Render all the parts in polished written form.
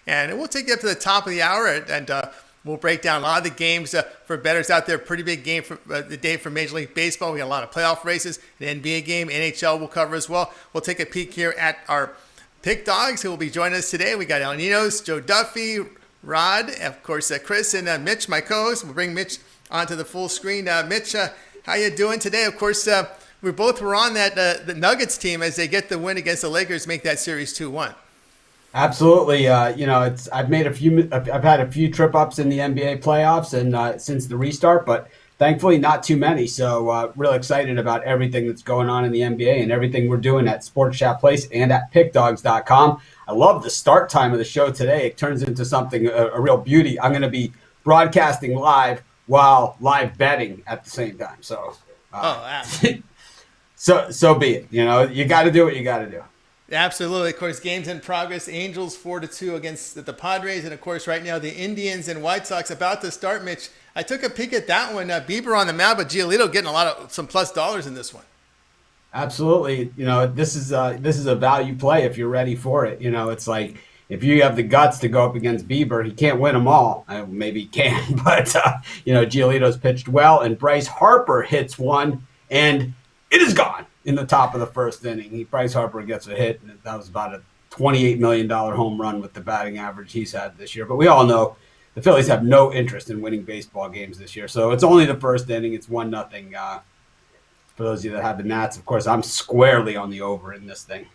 And we'll take you up to the top of the hour, and we'll break down a lot of the games for bettors out there. Pretty big game for the day for Major League Baseball. We got a lot of playoff races, an NBA game, NHL we'll cover as well. We'll take a peek here at our pick dogs who will be joining us today. We got El Ninos, Joe Duffy, Rod, of course, Chris, and Mitch, my co-host. We'll bring Mitch onto the full screen. Mitch, how you doing today? Of course, we both were on that the Nuggets team as they get the win against the Lakers, make that series 2-1. Absolutely. I've had a few trip ups in the NBA playoffs and since the restart, but thankfully not too many. So real excited about everything that's going on in the NBA and everything we're doing at Sports Chat Place and at pickdogs.com. I love the start time of the show today. It turns into something, a real beauty. I'm going to be broadcasting live while live betting at the same time. So, wow. so be it. You got to do what you got to do. Absolutely. Of course, games in progress. Angels 4-2 against the Padres. And, of course, right now the Indians and White Sox about to start, Mitch. I took a peek at that one. Bieber on the mound, but Giolito getting some plus dollars in this one. Absolutely. This is a value play if you're ready for it. It's like if you have the guts to go up against Bieber, he can't win them all. Maybe he can, but, Giolito's pitched well. And Bryce Harper hits one, and it is gone. In the top of the first inning, Bryce Harper gets a hit, and that was about a $28 million home run with the batting average he's had this year. But we all know the Phillies have no interest in winning baseball games this year. So it's only the first inning. It's 1-0. For those of you that have the Nats, of course, I'm squarely on the over in this thing.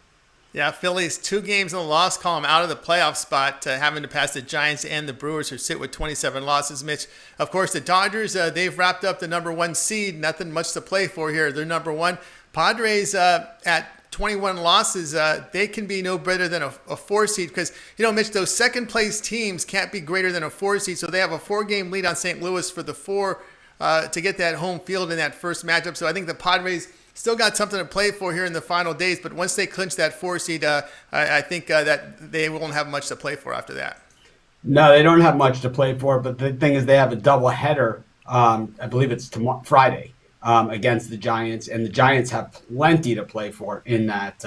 Yeah, Phillies 2 games in the loss column out of the playoff spot, having to pass the Giants and the Brewers, who sit with 27 losses, Mitch. Of course, the Dodgers, they've wrapped up the number 1 seed. Nothing much to play for here. They're number 1. Padres at 21 losses, they can be no better than a 4 seed because, Mitch, those second place teams can't be greater than a 4 seed. So they have a 4-game lead on St. Louis for the 4 to get that home field in that first matchup. So I think the Padres still got something to play for here in the final days. But once they clinch that 4 seed, I think that they won't have much to play for after that. No, they don't have much to play for. But the thing is they have a double header. I believe it's Friday. Against the Giants, and the Giants have plenty to play for in that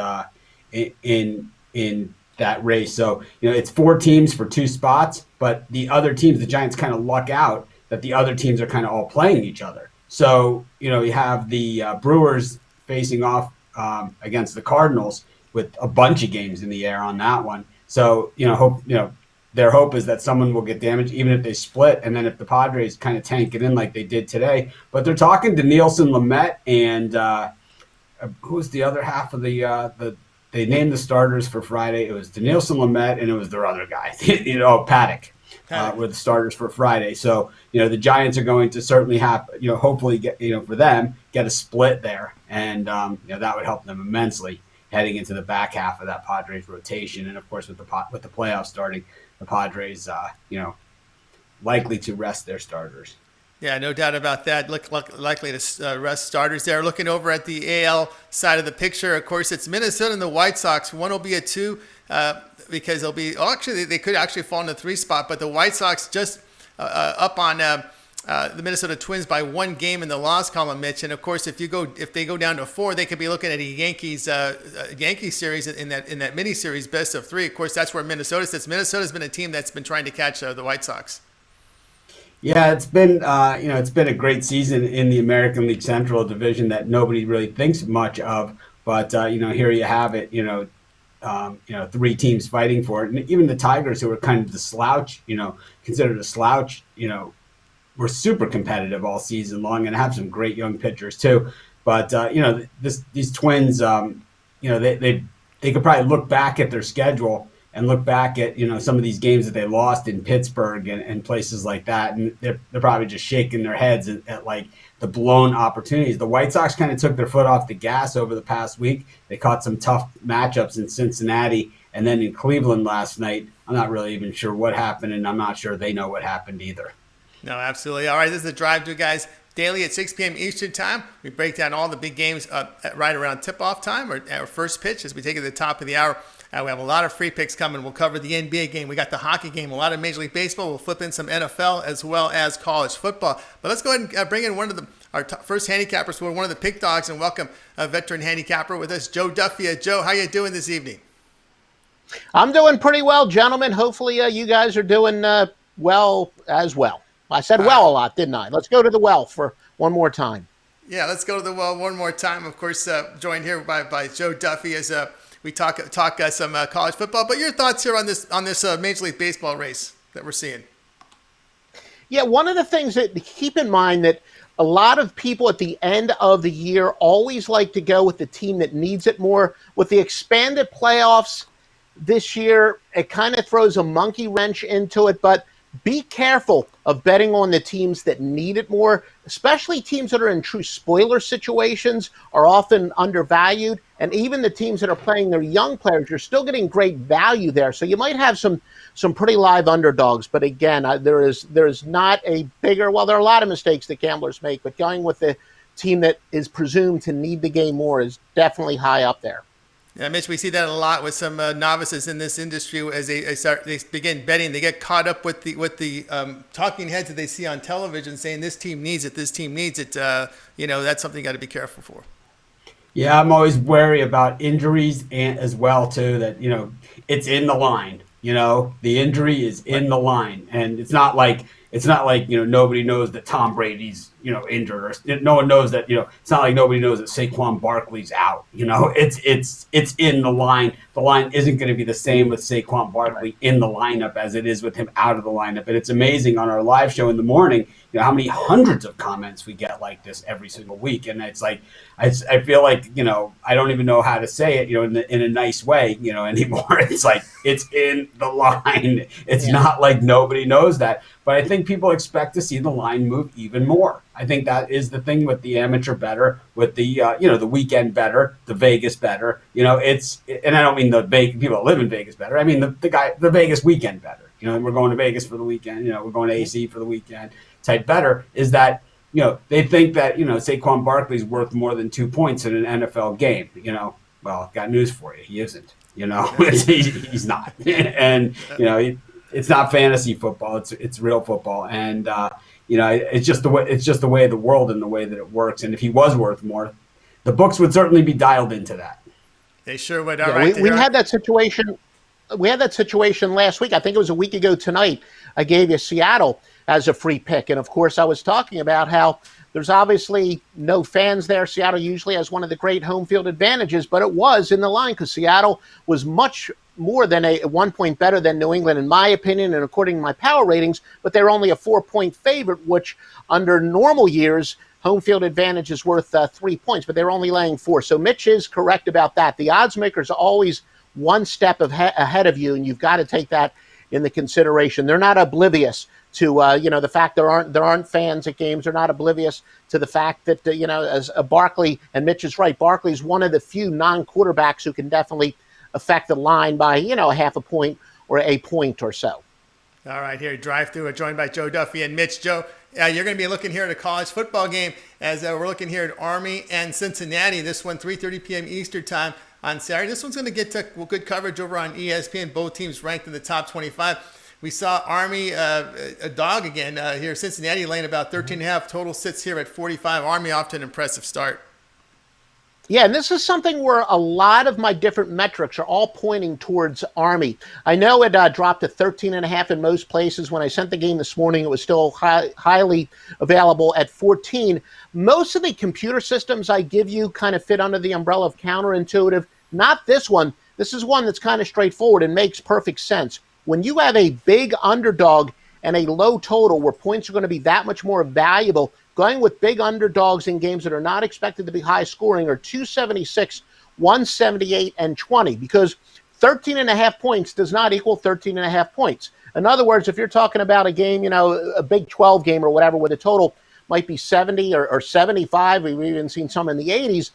in that race. So it's 4 teams for 2 spots, but the other teams, the Giants kind of luck out that the other teams are kind of all playing each other. So you have the Brewers facing off against the Cardinals with a bunch of games in the air on that one. So their hope is that someone will get damaged, even if they split, and then if the Padres kind of tank it in like they did today. But they're talking to Nielsen Lamet and who's the other half of the they named the starters for Friday. It was Nielsen Lamet and it was their other guy, Paddock. Were the starters for Friday. So the Giants are going to certainly have hopefully get for them get a split there, and that would help them immensely heading into the back half of that Padres rotation, and of course with the playoffs starting. The Padres, likely to rest their starters. Yeah, no doubt about that. Likely to rest starters there. Looking over at the AL side of the picture, of course, it's Minnesota and the White Sox. One will be a 2 because they'll be. Oh, actually, they could actually fall in the 3 spot, but the White Sox just up on the Minnesota Twins by 1 game in the loss column, Mitch. And of course, if they go down to 4, they could be looking at a Yankees series in that mini series, best of 3. Of course, that's where Minnesota sits. Minnesota's been a team that's been trying to catch the White Sox. Yeah, it's been it's been a great season in the American League Central Division that nobody really thinks much of. But here you have it. 3 teams fighting for it, and even the Tigers, who are kind of the slouch, considered a slouch, were super competitive all season long and have some great young pitchers too. But these Twins, they could probably look back at their schedule and look back at some of these games that they lost in Pittsburgh and places like that, and they're probably just shaking their heads at like the blown opportunities. The White Sox kind of took their foot off the gas over the past week. They caught some tough matchups in Cincinnati and then in Cleveland last night. I'm not really even sure what happened, and I'm not sure they know what happened either. No, absolutely. All right, this is the Drive To, guys. Daily at 6 p.m. Eastern Time. We break down all the big games right around tip-off time or first pitch as we take it to the top of the hour. We have a lot of free picks coming. We'll cover the NBA game. We got the hockey game, a lot of Major League Baseball. We'll flip in some NFL as well as college football. But let's go ahead and bring in one of our first handicappers. We're one of the pick dogs, and welcome a veteran handicapper with us, Joe Duffy. Joe, how you doing this evening? I'm doing pretty well, gentlemen. Hopefully, you guys are doing well as well. I said Uh, well a lot, didn't I? Let's go to the well for one more time. yeah, let's go to the well one more time. Of course, joined here by Joe Duffy as we talk some college football. But your thoughts here on this Major League Baseball race that we're seeing? Yeah, one of the things that keep in mind that a lot of people at the end of the year always like to go with the team that needs it more. With the expanded playoffs this year, it kind of throws a monkey wrench into it, but be careful of betting on the teams that need it more, especially teams that are in true spoiler situations are often undervalued. And even the teams that are playing their young players, you're still getting great value there. So you might have some pretty live underdogs. But again, there is not a bigger, well, there are a lot of mistakes that gamblers make, but going with the team that is presumed to need the game more is definitely high up there. Yeah, Mitch, we see that a lot with some novices in this industry as they begin betting. They get caught up with the talking heads that they see on television saying this team needs it, this team needs it. That's something you got to be careful for. Yeah, I'm always wary about injuries and as well too. That it's in the line. The injury is in the line, and it's not like nobody knows that Tom Brady's injured, or no one knows that it's not like nobody knows that Saquon Barkley's out. It's in the line. The line isn't going to be the same with Saquon Barkley in the lineup as it is with him out of the lineup. And it's amazing on our live show in the morning, how many hundreds of comments we get like this every single week. And it's like I feel like I don't even know how to say it in a nice way anymore. It's like it's in the line. It's not like nobody knows that. But I think people expect to see the line move even more. I think that is the thing with the amateur better, with the the weekend better, the Vegas better. And I don't mean the people that live in Vegas better. I mean the Vegas weekend better. We're going to Vegas for the weekend. We're going to AC for the weekend. Type better is that they think that Saquon Barkley's worth more than 2 points in an NFL game. Well, got news for you, he isn't. He's not, and it's not fantasy football. It's real football, and it's just the way of the world and the way that it works. And if he was worth more, the books would certainly be dialed into that. They sure would. All right, we had that situation. We had that situation last week. I think it was a week ago tonight. I gave you Seattle as a free pick, and of course, I was talking about how there's obviously no fans there. Seattle usually has one of the great home field advantages, but it was in the line because Seattle was much more than a 1 point better than New England, in my opinion, and according to my power ratings, but they're only a 4-point favorite, which under normal years, home field advantage is worth 3 points, but they're only laying 4. So Mitch is correct about that. The odds makers are always one step ahead of you, and you've got to take that into consideration. They're not oblivious to the fact there aren't fans at games. They're not oblivious to the fact that as Barkley, and Mitch is right, Barkley's one of the few non-quarterbacks who can definitely affect the line by a half a point or a point or so. All right, here drive through. Joined by Joe Duffy and Mitch. Joe, you're going to be looking here at a college football game as we're looking here at Army and Cincinnati. This one 3:30 p.m. Eastern time on Saturday. This one's going to get good coverage over on ESPN. Both teams ranked in the top 25. We saw Army, a dog again here. Cincinnati laying about 13.5. Total sits here at 45. Army off to an impressive start. Yeah, and this is something where a lot of my different metrics are all pointing towards Army. I know it dropped to 13.5 in most places. When I sent the game this morning, it was still highly available at 14. Most of the computer systems I give you kind of fit under the umbrella of counterintuitive. Not this one. This is one that's kind of straightforward and makes perfect sense. When you have a big underdog and a low total where points are going to be that much more valuable, going with big underdogs in games that are not expected to be high scoring are 276, 178, and 20, because 13.5 points does not equal 13.5 points. In other words, if you're talking about a game, a Big 12 game or whatever, where the total might be 70 or 75, we've even seen some in the 80s,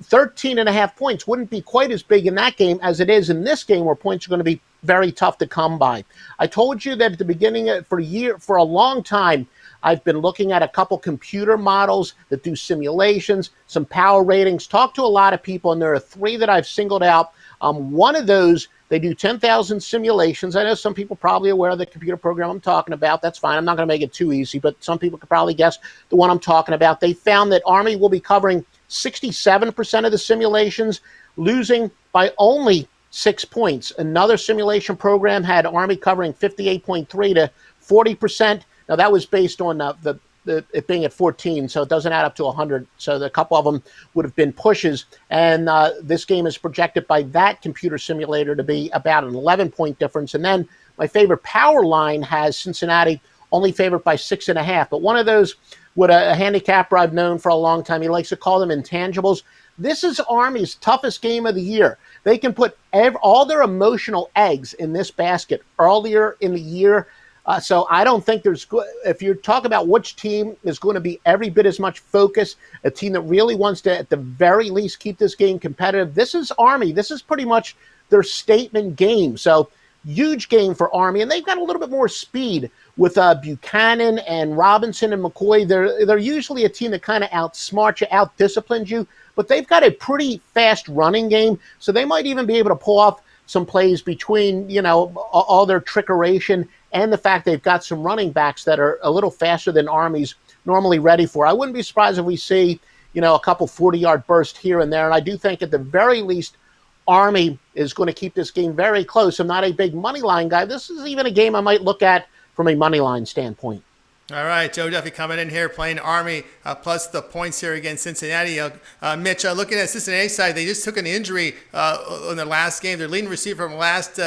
13.5 points wouldn't be quite as big in that game as it is in this game where points are going to be very tough to come by. I told you that at the beginning for a long time, I've been looking at a couple computer models that do simulations, some power ratings, talked to a lot of people, and there are 3 that I've singled out. One of those, they do 10,000 simulations. I know some people probably aware of the computer program I'm talking about. That's fine. I'm not going to make it too easy, but some people could probably guess the one I'm talking about. They found that Army will be covering 67% of the simulations, losing by only 6 points. Another simulation program had Army covering 58.3 to 40%. Now, that was based on it being at 14, so it doesn't add up to 100. So a couple of them would have been pushes. And this game is projected by that computer simulator to be about an 11-point difference. And then my favorite power line has Cincinnati only favored by 6.5. But one of those, with a handicapper I've known for a long time, he likes to call them intangibles. This is Army's toughest game of the year. They can put all their emotional eggs in this basket earlier in the year. So I don't think if you're talking about which team is going to be every bit as much focus, a team that really wants to, at the very least, keep this game competitive, this is Army. This is pretty much their statement game. So huge game for Army, and they've got a little bit more speed with Buchanan and Robinson and McCoy. They're usually a team that kind of outsmarts you, out-disciplines you, but they've got a pretty fast running game, so they might even be able to pull off some plays between, all their trickeration and the fact they've got some running backs that are a little faster than Army's normally ready for. I wouldn't be surprised if we see, a couple 40-yard bursts here and there, and I do think at the very least Army is going to keep this game very close. I'm not a big money line guy. This is even a game I might look at from a money line standpoint. All right, Joe Duffy coming in here playing Army plus the points here against Cincinnati. Mitch, looking at Cincinnati side, they just took an injury in their last game. Their leading receiver from last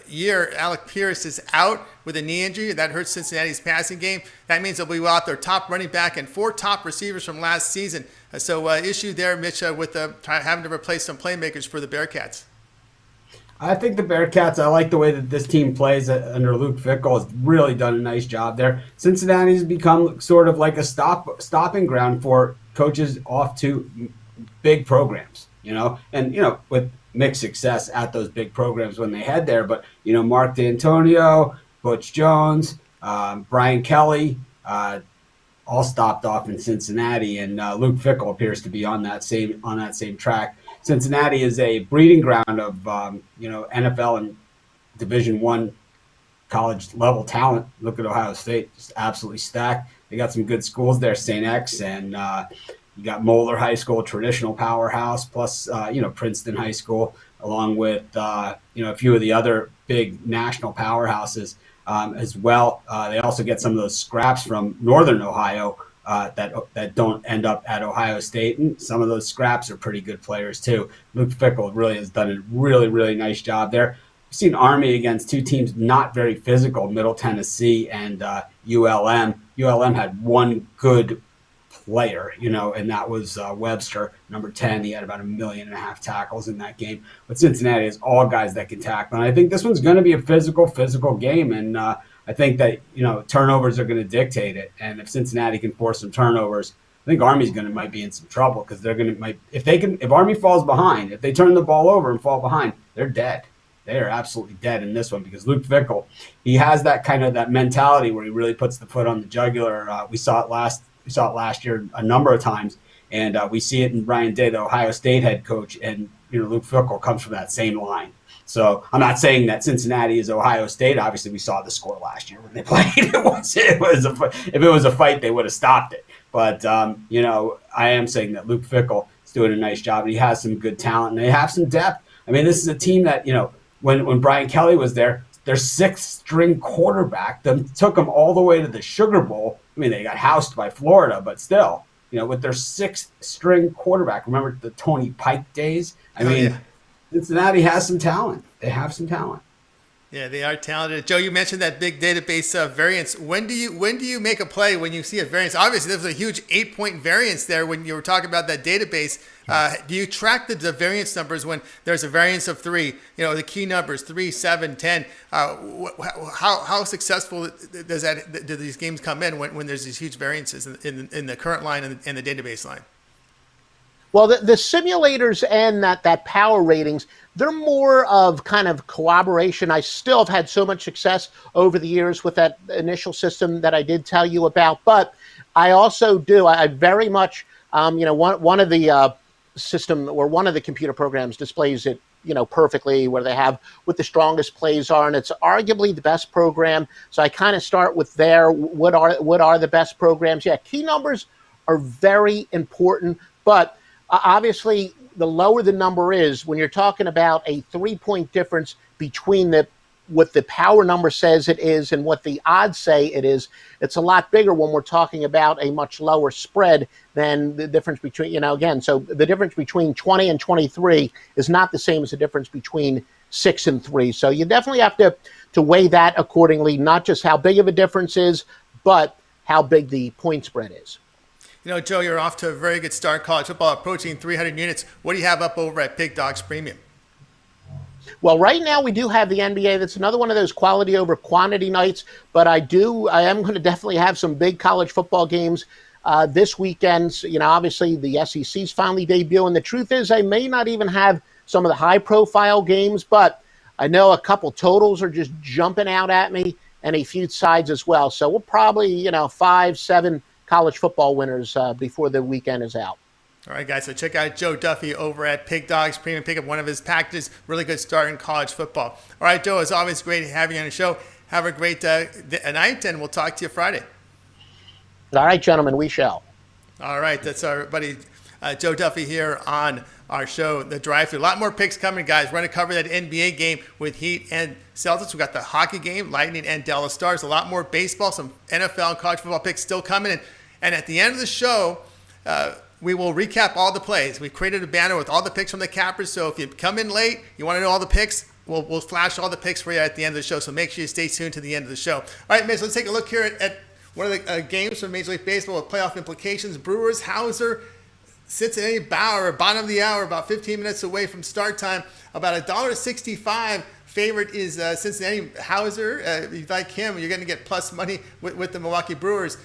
year, Alec Pierce, is out with a knee injury. That hurts Cincinnati's passing game. That means they'll be without their top running back and 4 top receivers from last season. So issue there, Mitch, with having to replace some playmakers for the Bearcats. I think the Bearcats, I like the way that this team plays under Luke Fickell, has really done a nice job there. Cincinnati's become sort of like a stopping ground for coaches off to big programs, and, with mixed success at those big programs when they head there. But, Mark D'Antonio, Butch Jones, Brian Kelly, all stopped off in Cincinnati, and Luke Fickell appears to be on that same track. Cincinnati is a breeding ground of NFL and Division I college level talent. Look at Ohio State, just absolutely stacked. They got some good schools there, St. X, and you got Moeller High School, traditional powerhouse, plus Princeton High School, along with a few of the other big national powerhouses as well. They also get some of those scraps from Northern Ohio that don't end up at Ohio State, and some of those scraps are pretty good players too. Luke Fickell really has done a really, really nice job there. We've seen Army against 2 teams not very physical, Middle Tennessee and ULM. ULM had one good player, and that was Webster, number 10. He had about 1.5 million tackles in that game. But Cincinnati is all guys that can tackle. And I think this one's going to be a physical game. And I think that, turnovers are going to dictate it. And if Cincinnati can force some turnovers, I think Army's might be in some trouble, because they're going to if Army falls behind, if they turn the ball over and fall behind, they're dead. They are absolutely dead in this one, because Luke Fickell, he has that kind of that mentality where he really puts the foot on the jugular. We saw it last year a number of times, and we see it in Ryan Day, the Ohio State head coach, and Luke Fickell comes from that same line. So I'm not saying that Cincinnati is Ohio State. Obviously, we saw the score last year when they played. If it was a fight, they would have stopped it. But I am saying that Luke Fickell is doing a nice job. He has some good talent, and they have some depth. I mean, this is a team that when Brian Kelly was there, their 6th-string quarterback took them all the way to the Sugar Bowl. I mean, they got housed by Florida, but still, with their 6th-string quarterback. Remember the Tony Pike days? Yeah. Cincinnati has some talent. They have some talent. Yeah, they are talented. Joe, you mentioned that big database variance. When do you make a play when you see a variance? Obviously, there was a huge 8-point variance there when you were talking about that database. Do you track the variance numbers when there's a variance of 3? The key numbers 3, 7, 10. How successful do these games come in when there's these huge variances in the current line and the database line? Well, the simulators and that power ratings, they're more of kind of cooperation. I still have had so much success over the years with that initial system that I did tell you about. But I also do. I very much, one of the system or one of the computer programs displays it, perfectly, where they have what the strongest plays are, and it's arguably the best program. So I kind of start with there. What are the best programs? Yeah, key numbers are very important, but obviously, the lower the number is, when you're talking about a 3-point difference between what the power number says it is and what the odds say it is, it's a lot bigger when we're talking about a much lower spread than the difference between, again, so the difference between 20 and 23 is not the same as the difference between 6 and 3. So you definitely have to weigh that accordingly, not just how big of a difference is, but how big the point spread is. Joe, you're off to a very good start. College football approaching 300 units. What do you have up over at Big Dogs Premium? Well, right now we do have the NBA. That's another one of those quality over quantity nights. But I am going to definitely have some big college football games this weekend. Obviously the SEC's finally debuting. The truth is, I may not even have some of the high-profile games, but I know a couple totals are just jumping out at me, and a few sides as well. So we'll probably 5-7 college football winners before the weekend is out. All right, guys, so check out Joe Duffy over at Pig Dogs Premium. Pick up one of his packages. Really good start in college football. All right, Joe, it's always great having you on the show. Have a great night, and we'll talk to you Friday. All right, gentlemen, we shall. All right, that's our buddy Joe Duffy here on our show, The Drive-Thru. A lot more picks coming, guys. We're going to cover that NBA game with Heat and Celtics. We've got the hockey game, Lightning and Dallas Stars. A lot more baseball, some NFL and college football picks still coming. And at the end of the show, we will recap all the plays. We've created a banner with all the picks from the cappers. So if you come in late, you want to know all the picks, we'll flash all the picks for you at the end of the show. So make sure you stay tuned to the end of the show. All right, Mitch, let's take a look here at one of the games from Major League Baseball with playoff implications. Brewers, Hauser, Cincinnati, Bauer, bottom of the hour, about 15 minutes away from start time. About $1.65 favorite is Cincinnati. Hauser. If you like him, you're going to get plus money with the Milwaukee Brewers.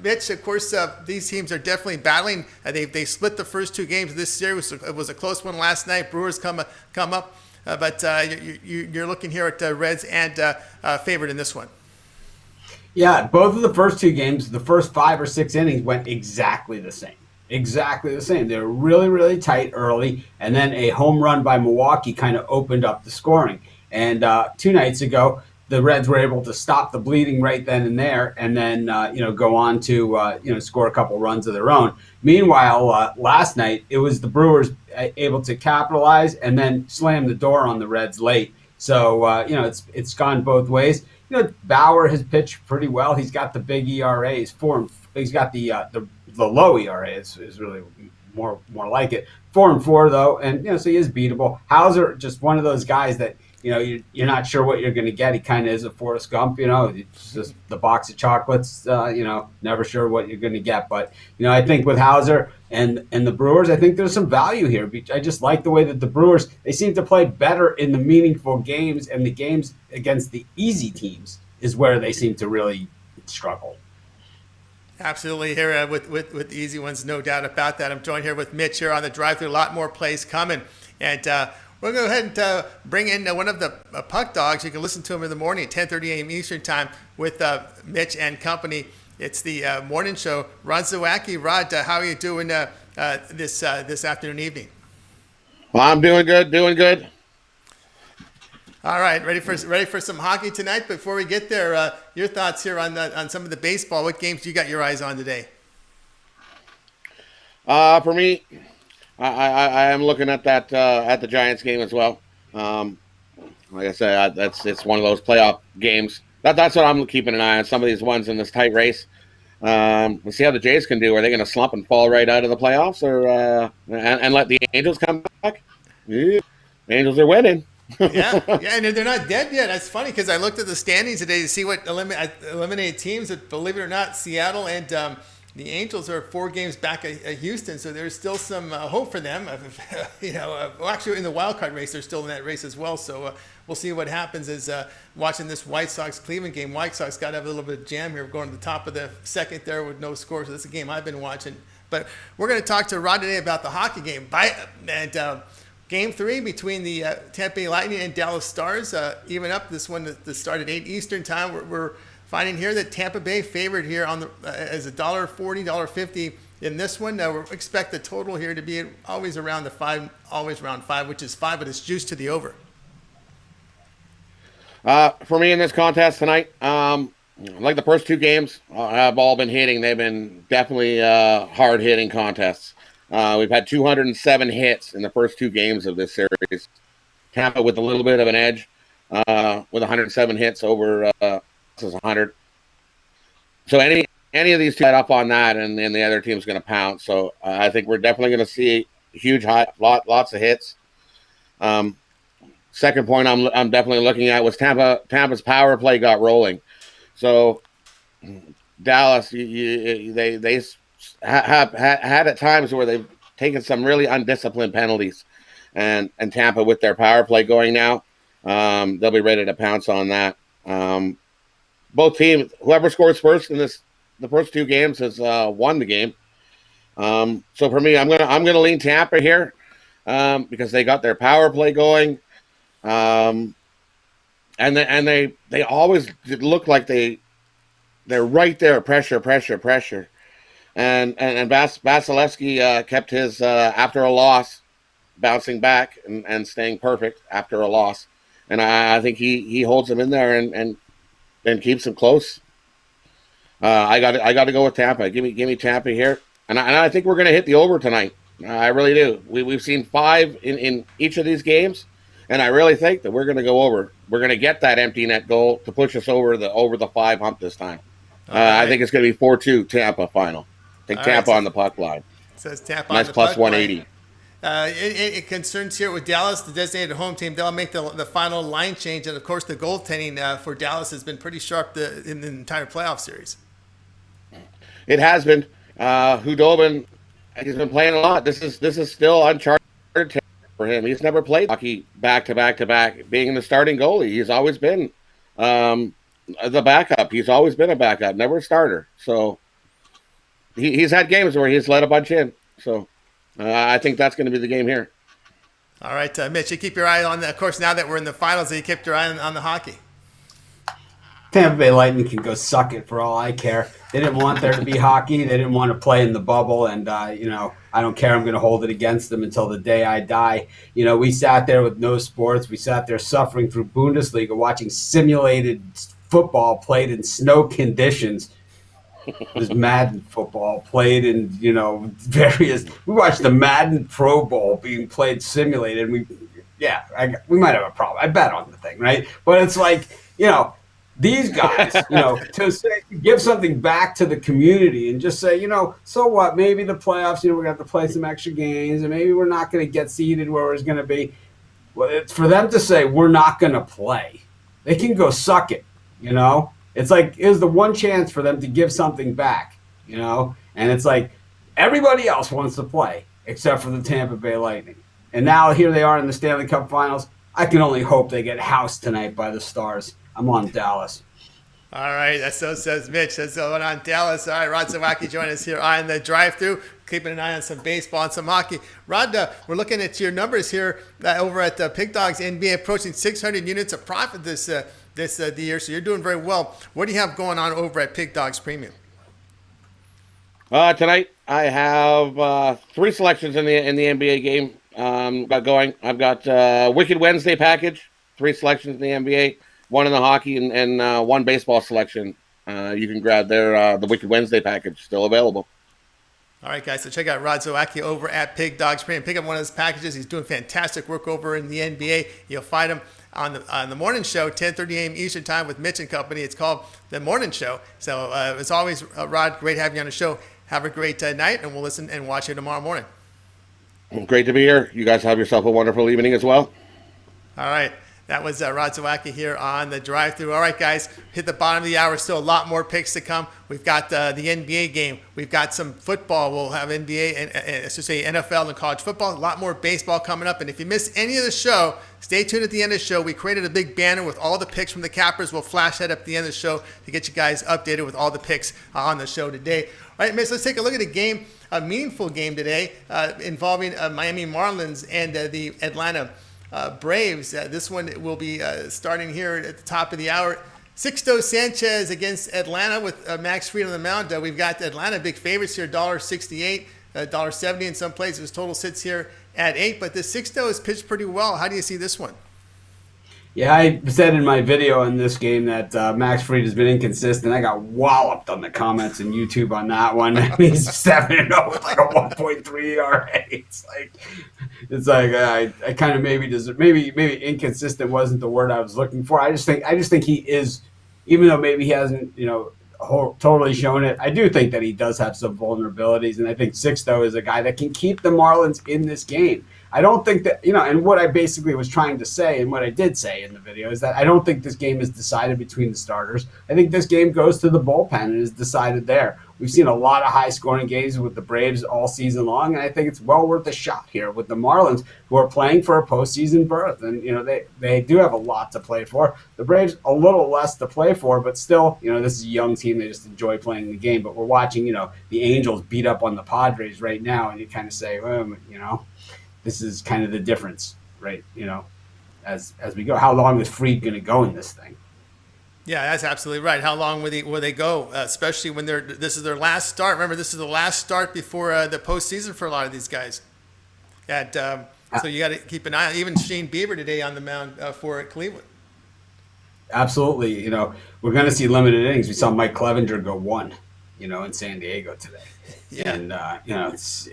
Mitch, of course, these teams are definitely battling. They split the first two games of this series. It was a close one last night. Brewers come up, but you're looking here at Reds and favorite in this one. Yeah, both of the first two games, the first 5 or 6 innings went exactly the same. Exactly the same. They were really, really tight early, and then a home run by Milwaukee kind of opened up the scoring. And 2 nights ago, the Reds were able to stop the bleeding right then and there, and then go on to score a couple runs of their own. Meanwhile, last night it was the Brewers able to capitalize and then slam the door on the Reds late. So it's gone both ways. Bauer has pitched pretty well. He's got the big ERA. He's got the low ERA is really more like it. 4-4 though, and so he is beatable. Hauser, just one of those guys that you're not sure what you're going to get. He kind of is a Forrest Gump. It's just the box of chocolates. Never sure what you're going to get. But I think with Hauser and the Brewers, I think there's some value here. I just like the way that the Brewers, they seem to play better in the meaningful games, and the games against the easy teams is where they seem to really struggle. Absolutely, here with the easy ones, no doubt about that. I'm joined here with Mitch here on the drive-thru. A lot more plays coming, and we're going to go ahead and bring in one of the puck dogs. You can listen to him in the morning at 10:30 a.m. Eastern time with Mitch and company. It's the morning show. Rod Zawacki. Rod, how are you doing this afternoon, evening? Well, I'm doing good. All right, ready for some hockey tonight. Before we get there, your thoughts here on some of the baseball. What games you got your eyes on today? For me, I am looking at that at the Giants game as well. Like I said, it's one of those playoff games. That's what I'm keeping an eye on. Some of these ones in this tight race. We'll see how the Jays can do. Are they going to slump and fall right out of the playoffs, or and let the Angels come back? Yeah. The Angels are winning. yeah, and they're not dead yet. That's funny because I looked at the standings today to see what eliminated teams. But believe it or not, Seattle and the Angels are 4 games back at Houston, so there's still some hope for them. Well, actually, in the wild card race, they're still in that race as well. So we'll see what happens. As watching this White Sox Cleveland game, White Sox got to have a little bit of jam here, going to the top of the second there with no score. So that's a game I've been watching. But we're going to talk to Rod today about the hockey game. Game 3 between the Tampa Bay Lightning and Dallas Stars, even up this one that started 8 Eastern time. We're finding here that Tampa Bay favored here on the as $1.40, $1.50 in this one. We expect the total here to be always around 5, which is 5, but it's juiced to the over. For me in this contest tonight, like the first 2 games have all been hitting. They've been definitely hard-hitting contests. We've had 207 hits in the first 2 games of this series. Tampa with a little bit of an edge, with 107 hits over 100. So any of these two up on that, and the other team's going to pounce. So I think we're definitely going to see lots of hits. Second point I'm definitely looking at was Tampa's power play got rolling. So Dallas, they have had at times where they've taken some really undisciplined penalties, and Tampa with their power play going now, they'll be ready to pounce on that. Both teams, whoever scores first in the first 2 games has won the game. So for me, I'm gonna lean Tampa here, because they got their power play going, and they always look like they're right there, pressure, and Vasilevsky kept his after a loss, bouncing back and staying perfect after a loss, and I think he holds them in there and keeps them close. I got to go with Tampa. Give me Tampa here, and I think we're going to hit the over tonight. I really do. We've seen 5 in each of these games, and I really think that we're going to go over. We're going to get that empty net goal to push us over the 5 hump this time. Right. I think it's going to be 4-2 Tampa final. I think Tampa on the puck line. Says Tampa nice on the plus puck 180. Line. It concerns here with Dallas, the designated home team. They'll make the final line change, and of course, the goaltending for Dallas has been pretty sharp in the entire playoff series. It has been. Hudobin, he's been playing a lot. This is still uncharted territory for him. He's never played hockey back to back. Being the starting goalie, he's always been the backup. He's always been a backup, never a starter. So he's had games where he's let a bunch in. So I think that's going to be the game here. All right, Mitch, you keep your eye on that. Of course, now that we're in the finals, you kept your eye on the hockey. Tampa Bay Lightning can go suck it for all I care. They didn't want there to be hockey. They didn't want to play in the bubble. And, I don't care. I'm going to hold it against them until the day I die. We sat there with no sports. We sat there suffering through Bundesliga, watching simulated football played in snow conditions. It was Madden football played in, various. We watched the Madden Pro Bowl being played simulated. We might have a problem. I bet on the thing, right? But it's like, these guys, to say, give something back to the community and just say, so what? Maybe the playoffs, we're going to have to play some extra games, and maybe we're not going to get seeded where it's going to be. Well, it's for them to say we're not going to play. They can go suck it, It's like it was the one chance for them to give something back, And it's like everybody else wants to play except for the Tampa Bay Lightning. And now here they are in the Stanley Cup Finals. I can only hope they get housed tonight by the Stars. I'm on Dallas. All right, that's so says Mitch. That's going on Dallas. All right, Rod Zawacki joining us here on the drive-through, keeping an eye on some baseball and some hockey. Rod, we're looking at your numbers here over at Pig Dogs NBA, approaching 600 units of profit this year. So you're doing very well. What do you have going on over at Pig Dogs Premium? Tonight I have 3 selections in the NBA game. I've got Wicked Wednesday package, 3 selections in the NBA. 1 in the hockey and 1 baseball selection. You can grab the Wicked Wednesday package, still available. All right, guys, so check out Rod Zawacki over at Pig Dogs Premium. Pick up one of his packages. He's doing fantastic work over in the NBA. You'll find him on the morning show, 10:30 a.m. Eastern Time with Mitch and Company. It's called The Morning Show. So as always, Rod, great having you on the show. Have a great night, and we'll listen and watch you tomorrow morning. Great to be here. You guys have yourself a wonderful evening as well. All right. That was Rod Zawacki here on the drive-thru. All right, guys, hit the bottom of the hour. Still a lot more picks to come. We've got the NBA game. We've got some football. We'll have NBA and NFL and college football. A lot more baseball coming up. And if you miss any of the show, stay tuned at the end of the show. We created a big banner with all the picks from the Cappers. We'll flash that up at the end of the show to get you guys updated with all the picks on the show today. All right, Mitch, let's take a look at a game, a meaningful game today involving Miami Marlins and the Atlanta Braves. This one will be starting here at the top of the hour. Sixto Sanchez against Atlanta with Max Fried on the mound. We've got Atlanta big favorites here, $1.68, $1.70 in some places. Total sits here at 8, but the Sixto has pitched pretty well. How do you see this one? Yeah, I said in my video on this game that Max Fried has been inconsistent. I got walloped on the comments and YouTube on that one. He's 7-0 with like a 1.3 ERA. It's like I kind of maybe inconsistent wasn't the word I was looking for. I just think he is, even though maybe he hasn't totally shown it. I do think that he does have some vulnerabilities, and I think Sixto is a guy that can keep the Marlins in this game. I don't think that, and what I basically was trying to say, and what I did say in the video, is that I don't think this game is decided between the starters. I think this game goes to the bullpen and is decided there. We've seen a lot of high-scoring games with the Braves all season long, and I think it's well worth a shot here with the Marlins, who are playing for a postseason berth. And, they do have a lot to play for. The Braves, a little less to play for, but still, this is a young team. They just enjoy playing the game. But we're watching, the Angels beat up on the Padres right now, and you kind of say, well, this is kind of the difference, right? As we go, how long is Fried going to go in this thing? Yeah, that's absolutely right. How long will they go? Especially when this is their last start. Remember, this is the last start before the postseason for a lot of these guys. So you got to keep an eye on even Shane Bieber today on the mound for Cleveland. Absolutely. We're going to see limited innings. We saw Mike Clevenger go 1, in San Diego today. Yeah. And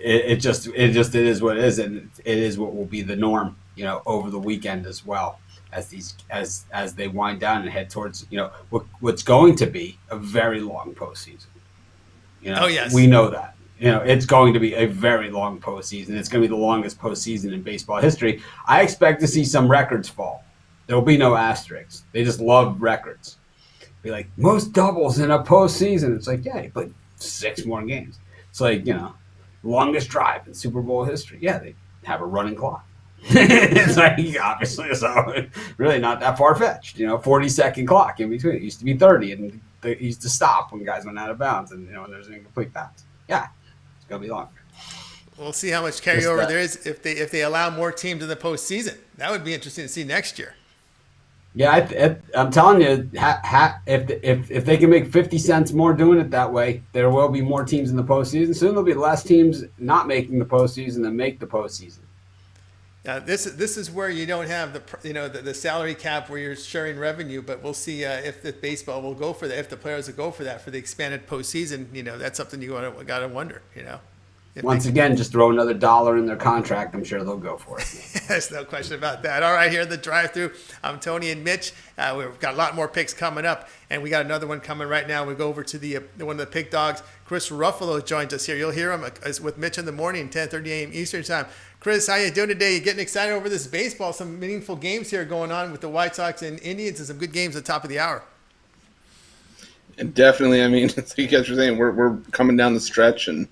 it is what it is, and it is what will be the norm, over the weekend as well, as they wind down and head towards what's going to be a very long postseason. Oh yes, we know that. It's going to be a very long postseason. It's going to be the longest postseason in baseball history. I expect to see some records fall. There will be no asterisks. They just love records. Be like, most doubles in a postseason. It's like, yeah, you played 6 more games. It's like, longest drive in Super Bowl history. Yeah, they have a running clock. It's like, obviously, so really not that far-fetched. 40-second clock in between. It used to be 30, and they used to stop when guys went out of bounds, and, there's an incomplete pass. Yeah, it's going to be longer. We'll see how much carryover there is if they allow more teams in the postseason. That would be interesting to see next year. Yeah, I'm telling you, if they can make 50 cents more doing it that way, there will be more teams in the postseason. Soon there'll be less teams not making the postseason than make the postseason. This is where you don't have the salary cap where you're sharing revenue, but we'll see if the baseball will go for that, if the players will go for that for the expanded postseason. That's something you got to wonder. Once again, just throw another $1 in their contract. I'm sure they'll go for it. There's no question about that. All right, here in the drive-thru, I'm Tony and Mitch. We've got a lot more picks coming up, and we got another one coming right now. We go over to the one of the Pig Dogs. Chris Ruffalo joins us here. You'll hear him with Mitch in the morning, 10:30 a.m. Eastern Time. Chris, how you doing today? You getting excited over this baseball? Some meaningful games here going on with the White Sox and Indians, and some good games at the top of the hour. And definitely, like you guys were saying, we're coming down the stretch, and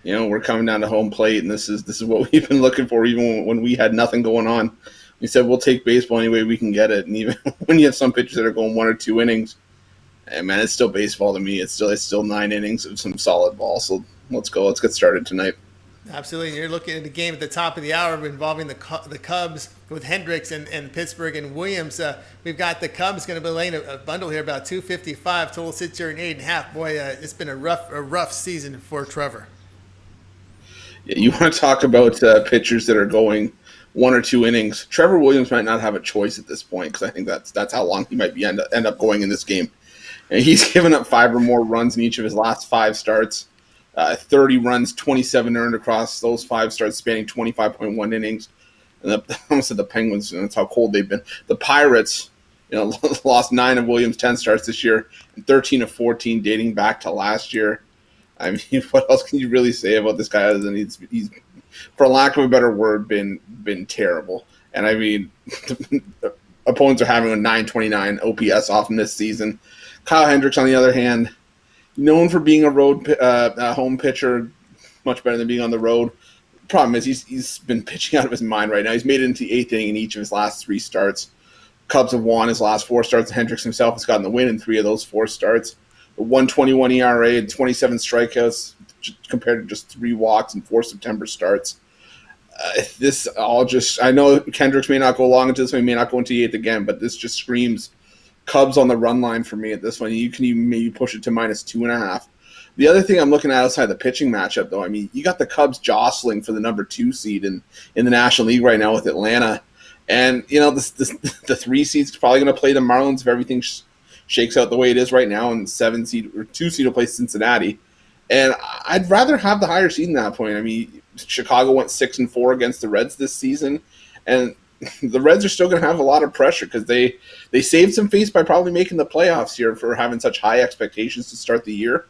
we're coming down to home plate, and this is what we've been looking for. Even when we had nothing going on, we said we'll take baseball any way we can get it. And even when you have some pitchers that are going 1 or 2 innings, and man, it's still baseball to me. It's still 9 innings of some solid ball. So let's go. Let's get started tonight. Absolutely. You're looking at the game at the top of the hour involving the Cubs with Hendricks and Pittsburgh and Williams. We've got the Cubs going to be laying a bundle here about 255. Total sits here in 8.5. Boy, it's been a rough season for Trevor. Yeah, you want to talk about pitchers that are going 1 or 2 innings. Trevor Williams might not have a choice at this point, because I think that's how long he might be end up going in this game. And he's given up 5 or more runs in each of his last 5 starts. 30 runs, 27 earned across those 5 starts, spanning 25.1 innings. And I almost said the Penguins, and that's how cold they've been. The Pirates, lost 9 of Williams' 10 starts this year, and 13 of 14 dating back to last year. What else can you really say about this guy other than he's for lack of a better word, been terrible. And opponents are having a 929 OPS off him this season. Kyle Hendricks, on the other hand, known for being a road home pitcher, much better than being on the road. The problem is he's been pitching out of his mind right now. He's made it into the 8th inning in each of his last 3 starts. Cubs have won his last 4 starts. Hendricks himself has gotten the win in 3 of those 4 starts. A 1.21 ERA and 27 strikeouts compared to just 3 walks and 4 September starts. I know Kendricks may not go long into this one, he may not go into the 8th again, but this just screams Cubs on the run line for me at this one. You can even maybe push it to -2.5. The other thing I'm looking at outside the pitching matchup, though, you got the Cubs jostling for the number 2 seed in the National League right now with Atlanta. And the 3 seed's probably going to play the Marlins if everything shakes out the way it is right now, and 7 seed or 2 seed will play Cincinnati. And I'd rather have the higher seed in that point. I mean, Chicago went 6-4 against the Reds this season, and the Reds are still going to have a lot of pressure because they saved some face by probably making the playoffs here for having such high expectations to start the year.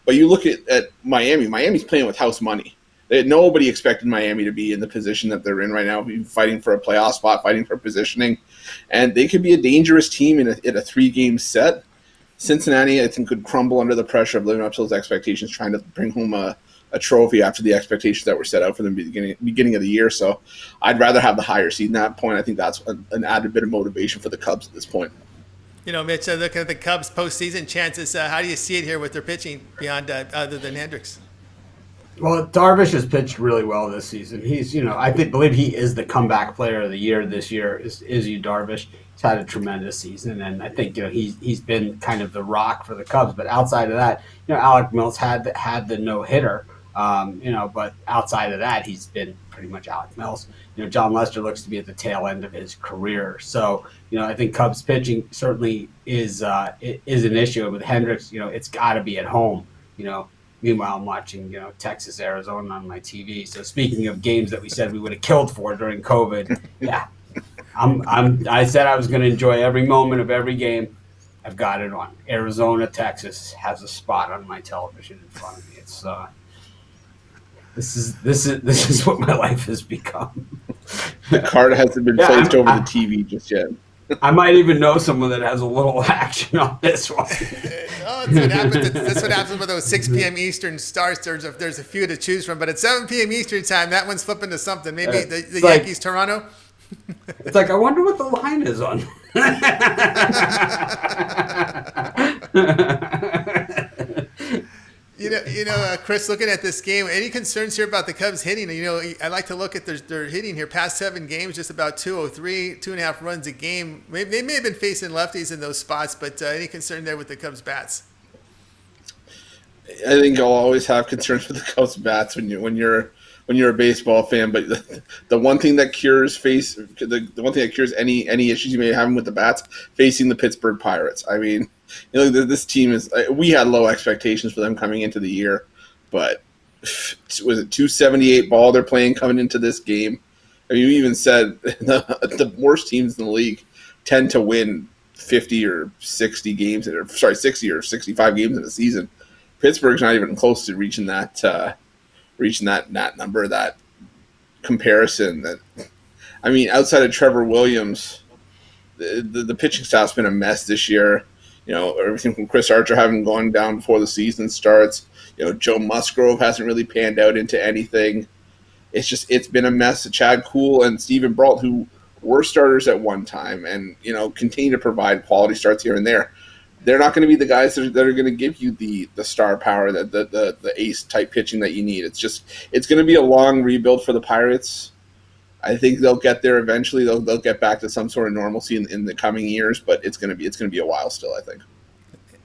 But you look at Miami. Miami's playing with house money. Nobody expected Miami to be in the position that they're in right now, fighting for a playoff spot, fighting for positioning. And they could be a dangerous team in a 3-game set. Cincinnati, I think, could crumble under the pressure of living up to those expectations, trying to bring home a trophy after the expectations that were set out for them beginning of the year. So I'd rather have the higher seed in that point. I think that's an added bit of motivation for the Cubs at this point. Mitch, looking at the Cubs' postseason chances, how do you see it here with their pitching beyond other than Hendricks? Well, Darvish has pitched really well this season. He's, believe he is the comeback player of the year this year. Is Yu Darvish? He's had a tremendous season, and I think he's been kind of the rock for the Cubs. But outside of that, Alec Mills had the no hitter. But outside of that, he's been pretty much Alec Mills. John Lester looks to be at the tail end of his career. So, I think Cubs pitching certainly is an issue. With Hendricks, it's got to be at home. Meanwhile, I'm watching, Texas, Arizona on my TV. So speaking of games that we said we would have killed for during COVID, yeah, I said I was going to enjoy every moment of every game. I've got it on. Arizona, Texas has a spot on my television in front of me. It's this is what my life has become. The card hasn't been placed over the TV just yet. I might even know someone that has a little action on this one. That's what happens. That's what happens with those 6 p.m. Eastern starts. There's a few to choose from, but at 7 p.m. Eastern time, that one's flipping to something. Maybe the Yankees, Toronto. It's like, I wonder what the line is on. Chris, looking at this game, any concerns here about the Cubs hitting? I like to look at their hitting here. Past 7 games, just about 203, 2.5 runs a game. They may have been facing lefties in those spots, but any concern there with the Cubs bats? I think you'll always have concerns with the Cubs bats when you're a baseball fan. But the one thing that cures any issues you may be having with the bats, facing the Pittsburgh Pirates. I mean, this team is. We had low expectations for them coming into the year, but was it 278 ball they're playing coming into this game? I mean, you even said the worst teams in the league tend to win 50 or 60 games, 60 or 65 games in a season. Pittsburgh's not even close to reaching that number, that comparison. I mean, outside of Trevor Williams, the pitching staff's been a mess this year. Everything from Chris Archer having gone down before the season starts. Joe Musgrove hasn't really panned out into anything. It's been a mess. Chad Kuhl and Steven Brault, who were starters at one time and, continue to provide quality starts here and there. They're not going to be the guys that are going to give you the star power, the ace type pitching that you need. It's going to be a long rebuild for the Pirates. I think they'll get there eventually. They'll get back to some sort of normalcy in the coming years, but it's going to be a while still, I think.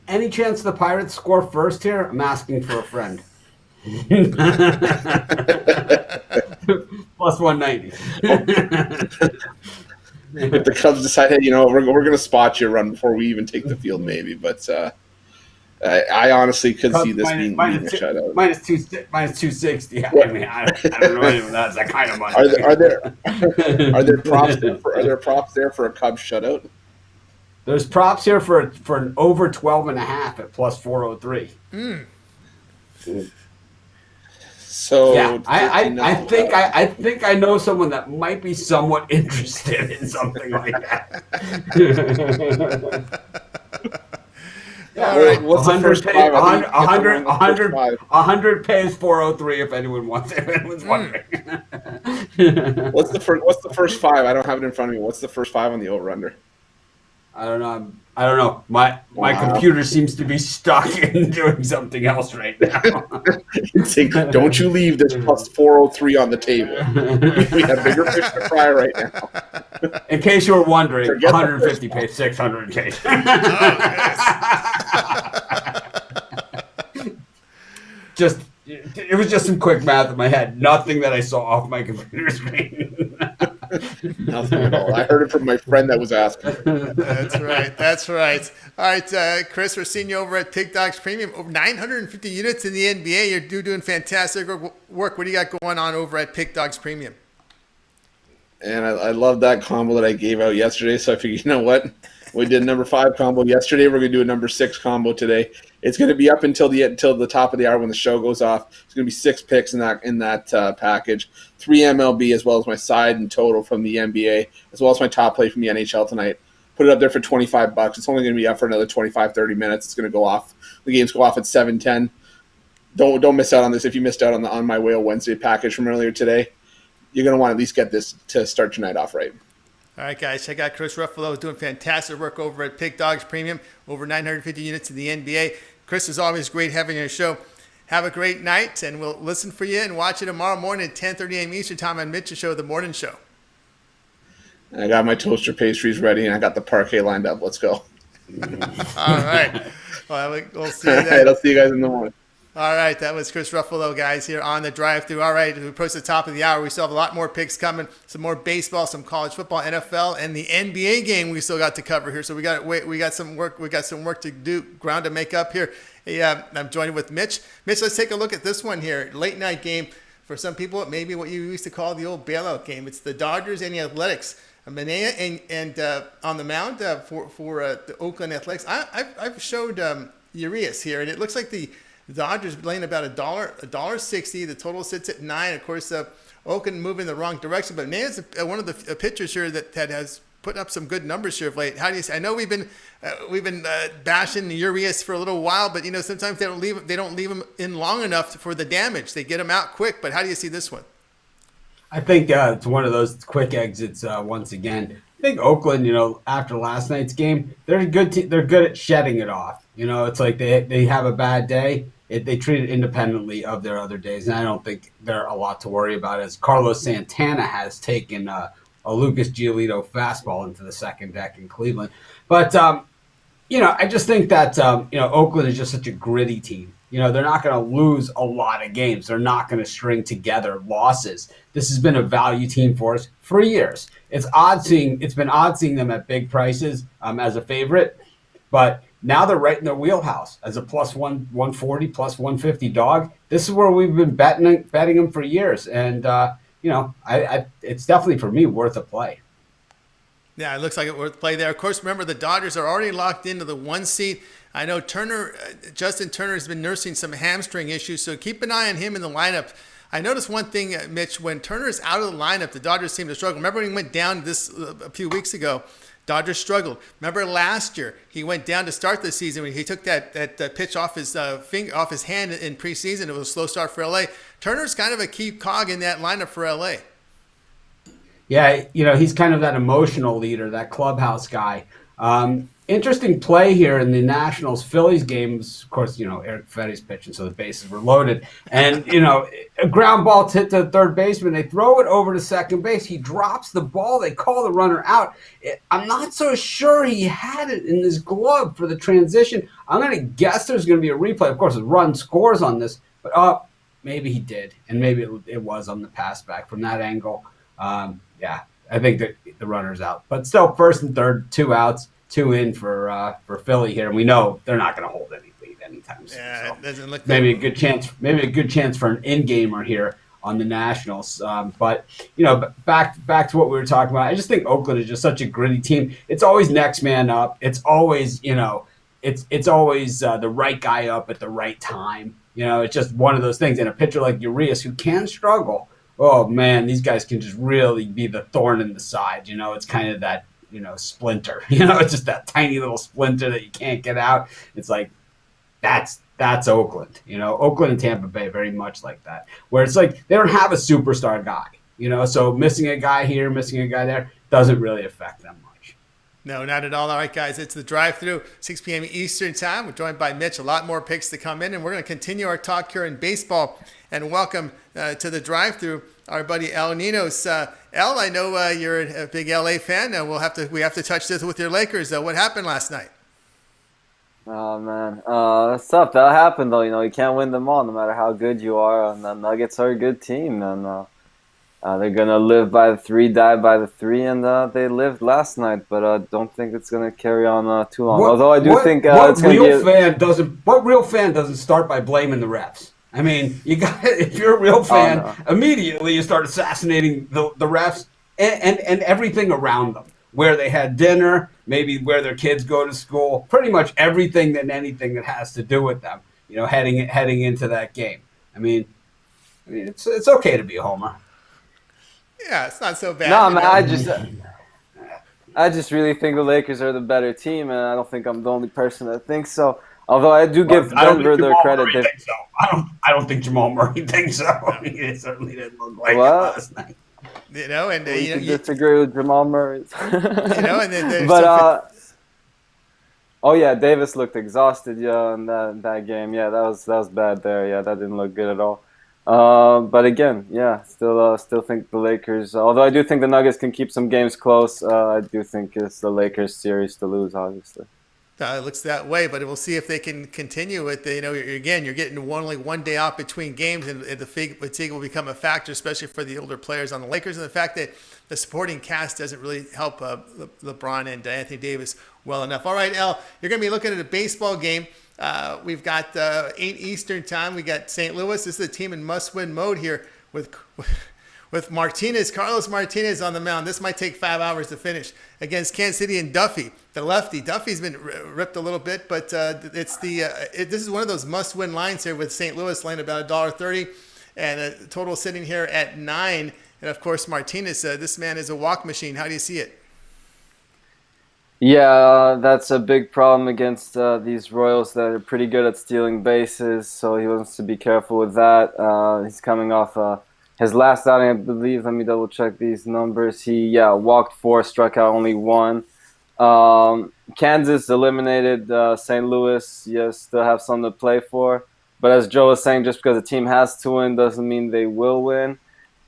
Any chance the Pirates score first here? I'm asking for a friend. Plus 190. If the Cubs decide, hey, we're going to spot you a run before we even take the field, maybe. But I honestly could see this being a shutout. Minus 260. Yeah. I mean, I don't know if that's that kind of money. Are there props there for a Cubs shutout? There's props here for an over 12.5 at plus 403. So yeah, I think I know someone that might be somewhat interested in something like that. Yeah, all right. What's the first 100 pays 403 if anyone's wondering. What's the first 5? I don't have it in front of me. What's the first 5 on the over/under? I don't know. My computer seems to be stuck in doing something else right now. Don't you leave this plus 403 on the table. We have bigger fish to fry right now. In case you were wondering, 150 pays 600 case. It was just some quick math in my head. Nothing that I saw off my computer screen. Nothing at all. I heard it from my friend that was asking. That's right. That's right. All right, Chris, we're seeing you over at Pig Dogs Premium. Over 950 units in the NBA. You're doing fantastic work. What do you got going on over at Pig Dogs Premium? And I love that combo that I gave out yesterday. So I figured, you know what? We did a number 5 combo yesterday. We're going to do a number 6 combo today. It's going to be up until the top of the hour when the show goes off. It's going to be 6 picks in that package, 3 MLB as well as my side and total from the NBA, as well as my top play from the NHL tonight. Put it up there for $25. It's only going to be up for another 25-30 minutes. It's going to go off. The games go off at 7:10. Don't miss out on this. If you missed out on my Whale Wednesday package from earlier today, you're going to want to at least get this to start your night off right. All right, guys, check out Chris Ruffalo doing fantastic work over at Pig Dogs Premium, over 950 units in the NBA. Chris, is always great having your show. Have a great night, and we'll listen for you and watch you tomorrow morning at 10:30 a.m. Eastern Time on Mitch's Show, The Morning Show. I got my toaster pastries ready, and I got the parquet lined up. Let's go. All right. Well, we'll see you All then. right, I'll see you guys in the morning. All right, that was Chris Ruffalo, guys, here on the drive-through. All right, we approach the top of the hour. We still have a lot more picks coming, some more baseball, some college football, NFL, and the NBA game we still got to cover here. So we got some work to do, ground to make up here. I'm joined with Mitch. Mitch, let's take a look at this one here. Late night game for some people. Maybe what you used to call the old bailout game. It's the Dodgers and the Athletics. Manea and on the mound for the Oakland Athletics. I've showed Urias here, and it looks like the Dodgers laying about $1.60. The total sits at 9. Of course, Oakland moving in the wrong direction, but Maya's one of the pitchers here that has put up some good numbers here of late. How do you say? I know we've been bashing Urias for a little while, but sometimes they don't leave him in long enough for the damage. They get him out quick. But how do you see this one? I think it's one of those quick exits once again. I think Oakland, after last night's game, they're good. They're good at shedding it off. It's like they have a bad day. They treat it independently of their other days, and I don't think they're a lot to worry about. As Carlos Santana has taken a Lucas Giolito fastball into the second deck in Cleveland, but I just think that Oakland is just such a gritty team. They're not going to lose a lot of games. They're not going to string together losses. This has been a value team for us for years. It's been odd seeing them at big prices as a favorite, but now they're right in their wheelhouse as a plus 140, plus 150 dog. This is where we've been betting them for years, and it's definitely for me worth a play. Yeah, it looks like it's worth play there. Of course, remember the Dodgers are already locked into the 1 seed. I know Justin Turner has been nursing some hamstring issues, so keep an eye on him in the lineup. I noticed one thing, Mitch, when Turner is out of the lineup, the Dodgers seem to struggle. Remember when he went down a few weeks ago? Dodgers struggled. Remember last year, he went down to start the season when he took that pitch off his off his hand in preseason. It was a slow start for LA. Turner's kind of a key cog in that lineup for LA. Yeah, he's kind of that emotional leader, that clubhouse guy. Interesting play here in the Nationals-Phillies games. Of course, Eric Fetty's pitching, so the bases were loaded. And, a ground ball hit to the third baseman. They throw it over to second base. He drops the ball. They call the runner out. I'm not so sure he had it in his glove for the transition. I'm going to guess there's going to be a replay. Of course, a run scores on this, but maybe he did, and maybe it was on the pass back from that angle. Yeah, I think that the runner's out. But still, first and third, 2 outs. 2 in for Philly here, and we know they're not going to hold any lead anytime soon. Yeah, so it doesn't look maybe a good chance. Maybe a good chance for an in-gamer here on the Nationals. But back to what we were talking about. I just think Oakland is just such a gritty team. It's always next man up. It's always it's always the right guy up at the right time. It's just one of those things. And a pitcher like Urias who can struggle. Oh man, these guys can just really be the thorn in the side. It's kind of that. Splinter. It's just that tiny little splinter that you can't get out. It's like that's Oakland. Oakland and Tampa Bay very much like that. Where it's like they don't have a superstar guy. So missing a guy here, missing a guy there doesn't really affect them much. No, not at all. All right, guys, it's the drive-through, 6 p.m. Eastern time. We're joined by Mitch. A lot more picks to come in, and we're going to continue our talk here in baseball. And welcome to the drive-through our buddy El Ninos. El, I know you're a big LA fan. We have to touch this with your Lakers. What happened last night? Oh man, that's tough. That happened though. You can't win them all, no matter how good you are. And the Nuggets are a good team, and they're gonna live by the 3, die by the 3, and they lived last night. But I don't think it's gonna carry on too long. Although I do think it's gonna be. What real fan doesn't start by blaming the refs? I mean, you got if you're a real fan, immediately you start assassinating the refs and everything around them, where they had dinner, maybe where their kids go to school, pretty much everything and anything that has to do with them. Heading into that game. I mean, it's okay to be a homer. Yeah, it's not so bad. No, man, I just really think the Lakers are the better team, and I don't think I'm the only person that thinks so. Although I do give Denver their credit. I don't think Jamal Murray thinks so. It certainly didn't look like it last night. And you disagree with Jamal Murray. But oh yeah, Davis looked exhausted, in that game. Yeah, that was bad there. Yeah, that didn't look good at all. But again, still think the Lakers. Although I do think the Nuggets can keep some games close. I do think it's the Lakers series to lose, obviously. It looks that way, but we'll see if they can continue with the, again, you're getting only 1 day off between games, and the fatigue will become a factor, especially for the older players on the Lakers, and the fact that the supporting cast doesn't really help LeBron and Anthony Davis well enough. All right, El, you're going to be looking at a baseball game. We've got 8 Eastern time. We got St. Louis. This is a team in must-win mode here with Martinez, Carlos Martinez on the mound. This might take 5 hours to finish against Kansas City and Duffy, the lefty. Duffy's been ripped a little bit, but this is one of those must-win lines here with St. Louis laying about $1.30 and a total sitting here at 9. And of course, Martinez, this man is a walk machine. How do you see it? Yeah, that's a big problem against these Royals that are pretty good at stealing bases. So he wants to be careful with that. He's coming off his last outing, I believe. Let me double check these numbers. He walked 4, struck out only 1. Kansas eliminated St. Louis. Yes, still have something to play for. But as Joe was saying, just because a team has to win doesn't mean they will win.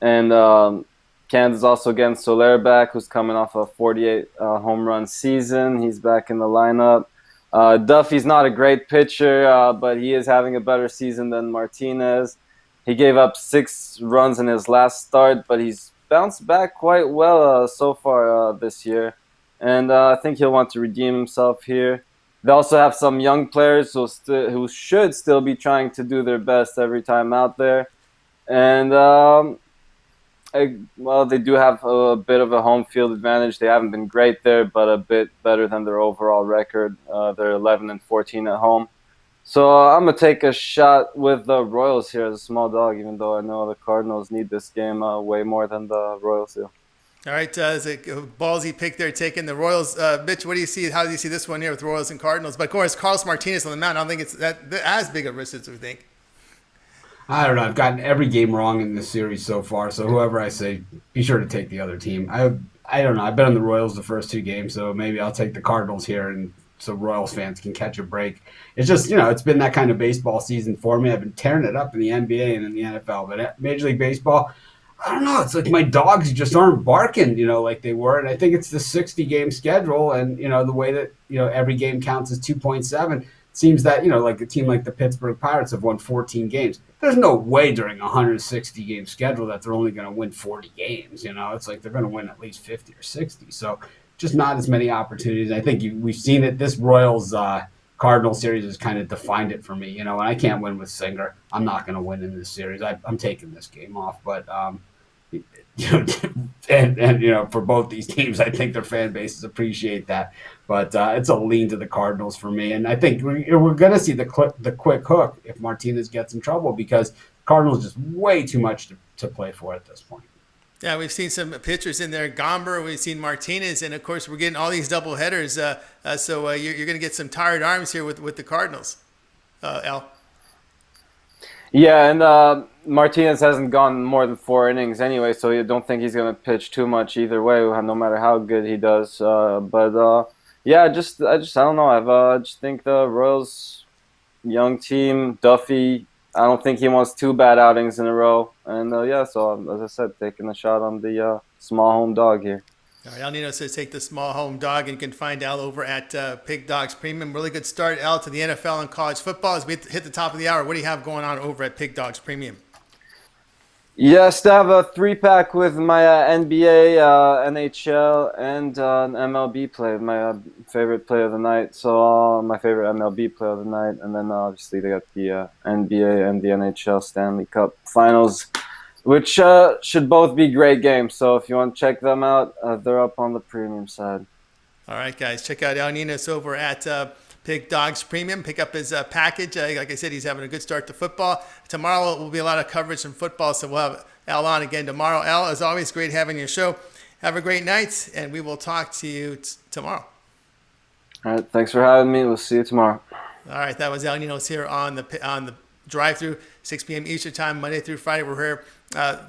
And Kansas also getting Soler back, who's coming off a 48 home run season. He's back in the lineup. Duffy's not a great pitcher, but he is having a better season than Martinez. He gave up 6 runs in his last start, but he's bounced back quite well so far this year. And I think he'll want to redeem himself here. They also have some young players who should still be trying to do their best every time out there. And, they do have a bit of a home field advantage. They haven't been great there, but a bit better than their overall record. They're 11-14 at home. So I'm going to take a shot with the Royals here as a small dog, even though I know the Cardinals need this game way more than the Royals do. All right, it's a ballsy pick there, taking the Royals. Mitch, what do you see? How do you see this one here with Royals and Cardinals? But of course, Carlos Martinez on the mound, I don't think it's that as big a risk as we think. I don't know. I've gotten every game wrong in this series so far, so whoever I say, be sure to take the other team. I don't know. I bet on the Royals the first 2 games, so maybe I'll take the Cardinals here, and so Royals fans can catch a break. It's just, it's been that kind of baseball season for me. I've been tearing it up in the NBA and in the NFL, but at Major League Baseball, I don't know. It's like my dogs just aren't barking, like they were. And I think it's the 60-game schedule, and the way that every game counts as 2.7. It seems that like a team like the Pittsburgh Pirates have won 14 games. There's no way during a 160-game schedule that they're only going to win 40 games. It's like they're going to win at least 50 or 60. So just not as many opportunities. I think we've seen it. This Royals Cardinal series has kind of defined it for me. And I can't win with Singer. I'm not going to win in this series. I'm taking this game off. But and for both these teams, I think their fan bases appreciate that. But it's a lean to the Cardinals for me, and I think we're going to see the quick hook if Martinez gets in trouble, because Cardinals just way too much to play for at this point. Yeah, we've seen some pitchers in there. Gomber, we've seen Martinez, and of course we're getting all these double headers. So you're going to get some tired arms here with the Cardinals. Al. Yeah, and Martinez hasn't gone more than 4 innings anyway, so you don't think he's going to pitch too much either way, no matter how good he does. Yeah, I don't know. I just think the Royals, young team, Duffy, I don't think he wants 2 bad outings in a row. And so as I said, taking a shot on the small home dog here. All right, El Nino says take the small home dog, and you can find Al over at Pig Dogs Premium. Really good start, Al, to the NFL and college football. As we hit the top of the hour, what do you have going on over at Pig Dogs Premium? Yeah, I still have a 3-pack with my NBA, NHL, and an MLB play, my favorite play of the night. So my favorite MLB play of the night, and then obviously they got the NBA and the NHL Stanley Cup Finals, which should both be great games. So if you want to check them out, they're up on the premium side. All right, guys, check out El Ninos over at Pig Dogs Premium. Pick up his package. Like I said, he's having a good start to football. Tomorrow will be a lot of coverage from football, so we'll have Al on again tomorrow. Al, as always, great having your show. Have a great night, and we will talk to you tomorrow. All right, thanks for having me. We'll see you tomorrow. All right, that was El Ninos here on the drive-through, 6 p.m. Eastern time, Monday through Friday. We're here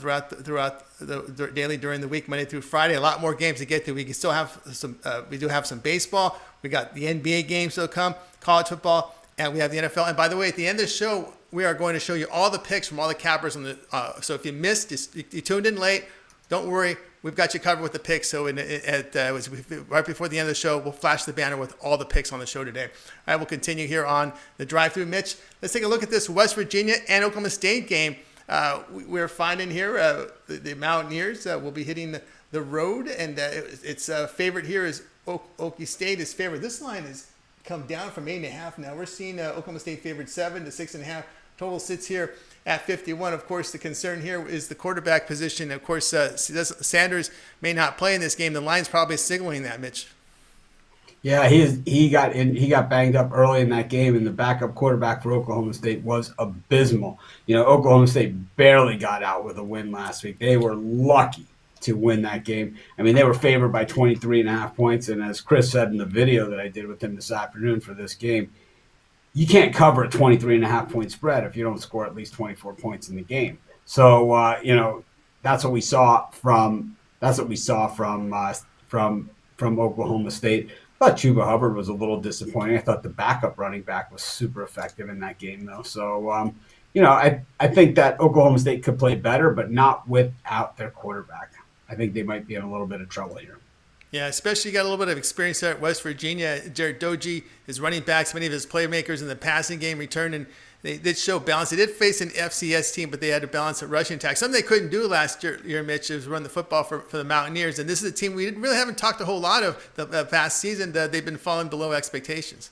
throughout the daily during the week, Monday through Friday. A lot more games to get to. We can still have some. We do have some baseball. We got the NBA games still come, college football, and we have the NFL. And by the way, at the end of the show, we are going to show you all the picks from all the cappers on the. So if you missed, you tuned in late, don't worry. We've got you covered with the picks. So it was right before the end of the show, we'll flash the banner with all the picks on the show today. All right, we'll continue here on the drive-through. Mitch, let's take a look at this West Virginia and Oklahoma State game. We're finding here the Mountaineers will be hitting the road, and its favorite here is Okie State is favored. This line has come down from 8.5 now. We're seeing Oklahoma State favored 7 to 6.5. Total sits here at 51. Of course, the concern here is the quarterback position. Of course, Sanders may not play in this game. The line's probably signaling that, Mitch. Yeah, he got banged up early in that game, and the backup quarterback for Oklahoma State was abysmal. Oklahoma State barely got out with a win last week. They were lucky to win that game. I mean, they were favored by 23.5 points, and as Chris said in the video that I did with him this afternoon for this game, you can't cover a 23.5 point spread if you don't score at least 24 points in the game. So that's what we saw from Oklahoma State. I thought Chuba Hubbard was a little disappointing. I thought the backup running back was super effective in that game, though. So, I think that Oklahoma State could play better, but not without their quarterback. I think they might be in a little bit of trouble here. Yeah, especially got a little bit of experience there at West Virginia. Jared Doege, his running backs, many of his playmakers in the passing game returned, and they did show balance. They did face an FCS team, but they had to balance at rushing attack. Something they couldn't do last year, Mitch, is run the football for the Mountaineers. And this is a team we really haven't talked a whole lot of the past season. They've been falling below expectations.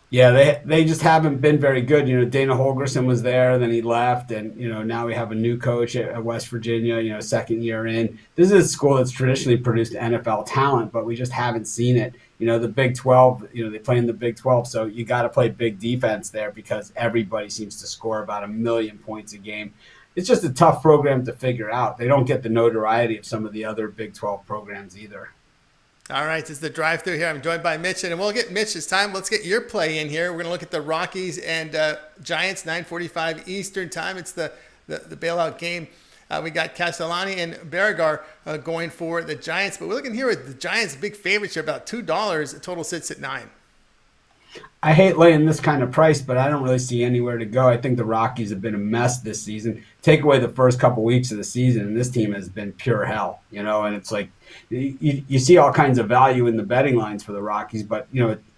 Yeah, they just haven't been very good. Dana Holgerson was there, then he left, and now we have a new coach at West Virginia. Second year in. This is a school that's traditionally produced NFL talent, but we just haven't seen it. The Big 12. They play in the Big 12, so you got to play big defense there because everybody seems to score about 1 million points a game. It's just a tough program to figure out. They don't get the notoriety of some of the other Big 12 programs either. All right, this is the drive-through here. I'm joined by Mitch, and we'll get Mitch this time. Let's get your play in here. We're going to look at the Rockies and Giants, 9:45 Eastern time. It's the bailout game. We got Castellani and Berrigar going for the Giants, but we're looking here at the Giants, big favorites here, about $2. The total sits at 9. I hate laying this kind of price, but I don't really see anywhere to go. I think the Rockies have been a mess this season. Take away the first couple weeks of the season, and this team has been pure hell, and it's like you see all kinds of value in the betting lines for the Rockies, but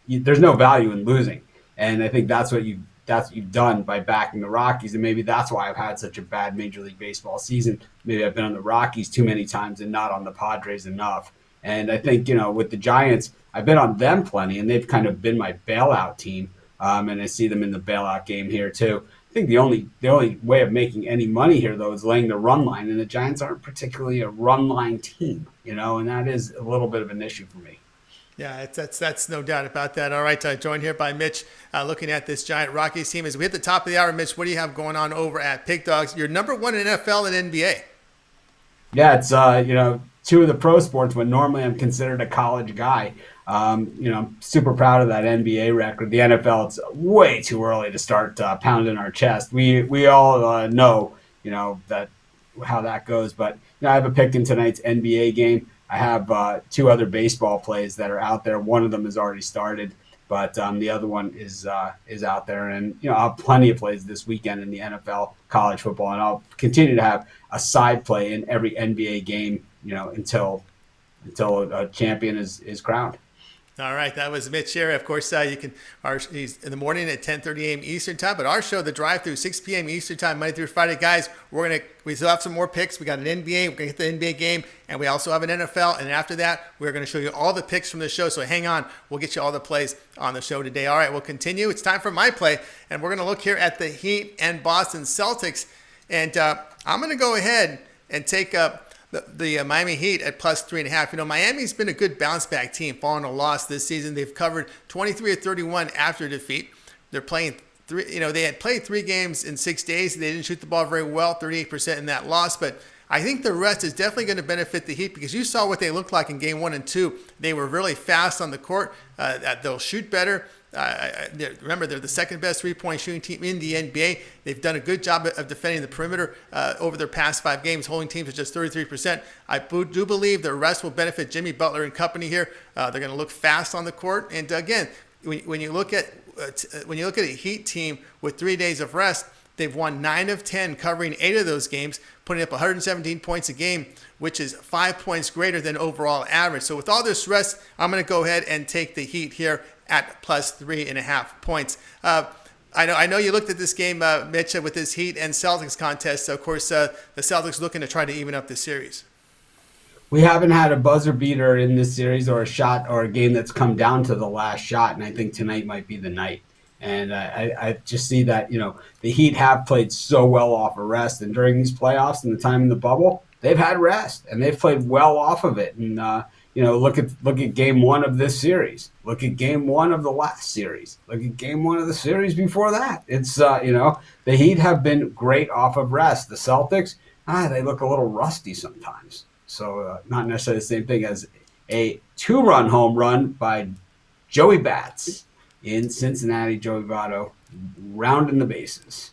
there's no value in losing, and I think that's what you've done by backing the Rockies, and maybe that's why I've had such a bad Major League Baseball season. Maybe I've been on the Rockies too many times and not on the Padres enough. And I think, with the Giants, I've been on them plenty, and they've kind of been my bailout team, and I see them in the bailout game here too. I think the only way of making any money here, though, is laying the run line, and the Giants aren't particularly a run line team, and that is a little bit of an issue for me. Yeah, that's no doubt about that. All right, joined here by Mitch, looking at this Giant Rockies team. As we hit the top of the hour, Mitch, what do you have going on over at Pig Dogs? You're number 1 in NFL and NBA. Yeah, it's two of the pro sports when normally I'm considered a college guy. I'm super proud of that NBA record. The NFL, it's way too early to start pounding our chest. We all know, that how that goes. But I have a pick in tonight's NBA game. I have 2 other baseball plays that are out there. One of them has already started, but the other one is out there. And I'll have plenty of plays this weekend in the NFL, college football, and I'll continue to have a side play in every NBA game, until a champion is crowned. All right, that was Mitch here. Of course, he's in the morning at 10:30 a.m. Eastern time. But our show, The Drive Through, 6 p.m. Eastern time, Monday through Friday, guys. We still have some more picks. We got an NBA. We're gonna get the NBA game, and we also have an NFL. And after that, we're gonna show you all the picks from the show. So hang on, we'll get you all the plays on the show today. All right, we'll continue. It's time for my play, and we're gonna look here at the Heat and Boston Celtics. And I'm gonna go ahead and take up the Miami Heat at plus 3.5. You know, Miami's been a good bounce back team following a loss this season. They've covered 23 of 31 after defeat. They're playing they had played 3 games in 6 days. They didn't shoot the ball very well, 38% in that loss. But I think the rest is definitely going to benefit the Heat because you saw what they looked like in game 1 and 2. They were really fast on the court. They'll shoot better. Remember, they're the second best three-point shooting team in the NBA. They've done a good job of defending the perimeter over their past 5 games, holding teams at just 33%. I do believe the rest will benefit Jimmy Butler and company here. They're going to look fast on the court. And again, when you look at a Heat team with 3 days of rest, they've won 9 of 10, covering 8 of those games, putting up 117 points a game, which is 5 points greater than overall average. So with all this rest, I'm going to go ahead and take the Heat here at plus 3.5 points. I know you looked at this game, Mitch, with this Heat and Celtics contest. So of course, the Celtics looking to try to even up the series. We haven't had a buzzer beater in this series or a shot or a game that's come down to the last shot, and I think tonight might be the night. And I just see that, the Heat have played so well off of rest, and during these playoffs and the time in the bubble, they've had rest, and they've played well off of it. And look at game 1 of this series. Look at game 1 of the last series. Look at game 1 of the series before that. It's the Heat have been great off of rest. The Celtics, they look a little rusty sometimes. So not necessarily the same thing as a 2-run home run by Joey Bats in Cincinnati. Joey Votto rounding the bases.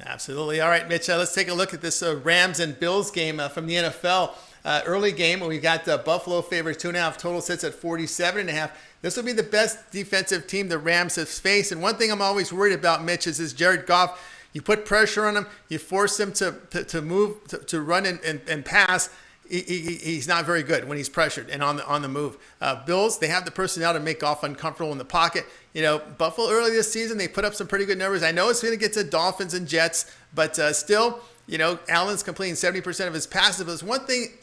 Absolutely. All right, Mitch, let's take a look at this Rams and Bills game from the NFL. Early game, we got Buffalo favors 2.5. Total sits at 47.5. This will be the best defensive team the Rams have faced. And one thing I'm always worried about, Mitch, is this Jared Goff. You put pressure on him. You force him to move, to run and pass. He's not very good when he's pressured and on the move. Bills, they have the personnel to make Goff uncomfortable in the pocket. Buffalo early this season, they put up some pretty good numbers. I know it's going to get to Dolphins and Jets, but still, Allen's completing 70% of his passes. But there's one thing,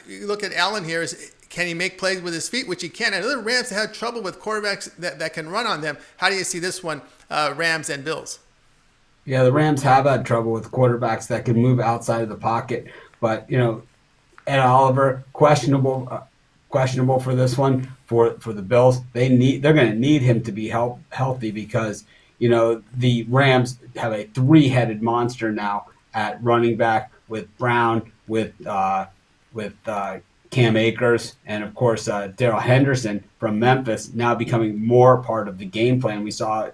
you look at Allen here, is can he make plays with his feet, which he can. I know the Rams have had trouble with quarterbacks that can run on them. How do you see this one, Rams and Bills? Yeah, the Rams have had trouble with quarterbacks that can move outside of the pocket. But, Ed Oliver, questionable for this one for the Bills. They're going to need him to be healthy because the Rams have a 3-headed monster now at running back with Brown, with Cam Akers, and of course Darrell Henderson from Memphis now becoming more part of the game plan. We saw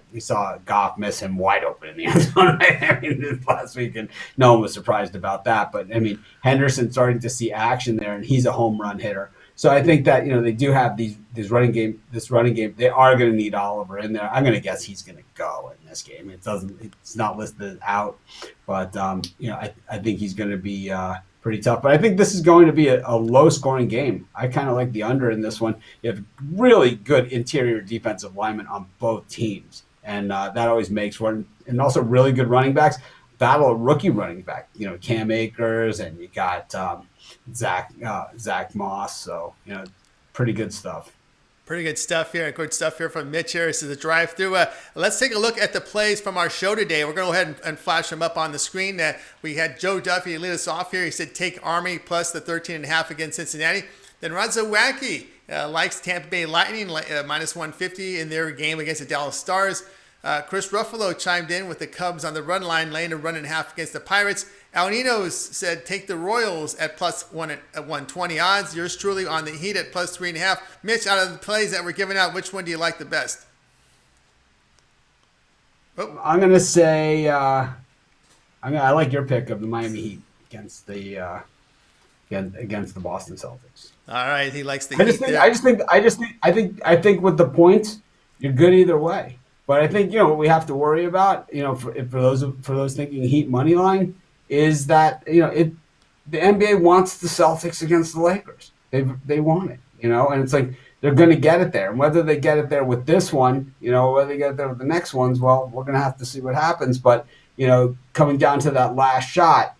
Goff miss him wide open in the end zone this last week, and no one was surprised about that. But Henderson starting to see action there, and he's a home run hitter. So I think that they do have this running game. They are going to need Oliver in there. I'm going to guess he's going to go in this game. It's not listed out, but I think he's going to be pretty tough. But I think this is going to be a low-scoring game. I kind of like the under in this one. You have really good interior defensive linemen on both teams, and that always makes one. And also really good running backs. Battle of rookie running back. Cam Akers, and you got Zach Moss. So pretty good stuff. Pretty good stuff here. Good stuff here from Mitch here. This is the drive-through. Let's take a look at the plays from our show today. We're going to go ahead and flash them up on the screen. We had Joe Duffy lead us off here. He said take Army plus the 13.5 against Cincinnati. Then Razawacki likes Tampa Bay Lightning minus 150 in their game against the Dallas Stars. Chris Ruffalo chimed in with the Cubs on the run line, laying a 1.5 against the Pirates. Al Ninos said take the Royals at plus 120 odds. Yours truly on the Heat at plus 3.5. Mitch, out of the plays that we're giving out, which one do you like the best? Oh. I'm going to say I like your pick of the Miami Heat against the Boston Celtics. All right, he likes the Heat. I think with the points, you're good either way. But I think what we have to worry about, for those thinking Heat money line, is that the NBA wants the Celtics against the Lakers. They want it, and it's like they're going to get it there. And whether they get it there with this one, whether they get it there with the next ones, well, we're going to have to see what happens. But, coming down to that last shot,